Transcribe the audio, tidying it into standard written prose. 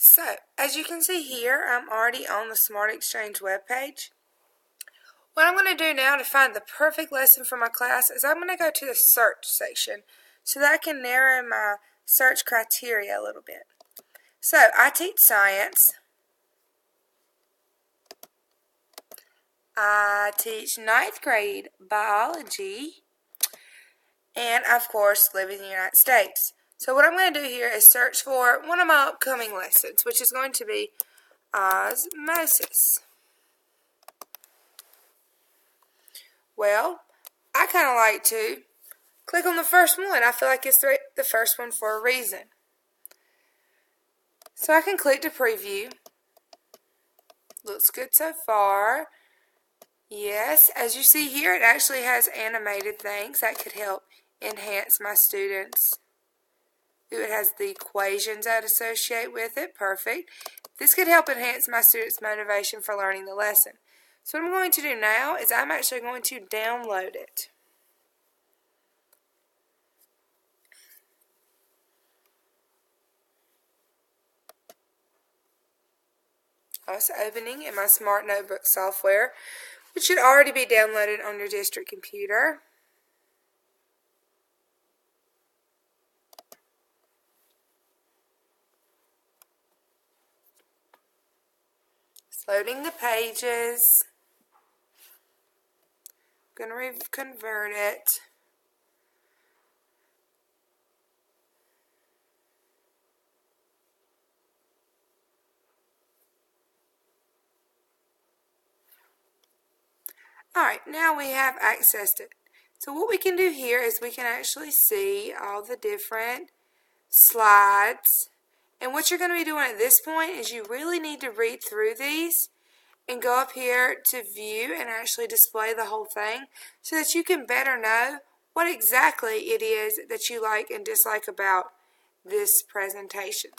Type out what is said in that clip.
So, as you can see here, I'm already on the Smart Exchange webpage. What I'm going to do now to find the perfect lesson for my class is I'm going to go to the search section so that I can narrow my search criteria a little bit. So, I teach science. I teach 9th grade biology. And, of course, live in the United States. So what I'm going to do here is search for one of my upcoming lessons, which is going to be osmosis. Well, I kind of like to click on the first one. I feel like it's the first one for a reason. So I can click to preview. Looks good so far. Yes, as you see here, it actually has animated things that could help enhance my students. It has the equations that associate with it. Perfect. This could help enhance my students' motivation for learning the lesson. So what I'm going to do now is I'm actually going to download it. It's opening in my Smart Notebook software, which should already be downloaded on your district computer. It's loading the pages. I'm going to convert it. Alright, now we have accessed it. So what we can do here is we can actually see all the different slides. And what you're going to be doing at this point is you really need to read through these and go up here to view and actually display the whole thing so that you can better know what exactly it is that you like and dislike about this presentation.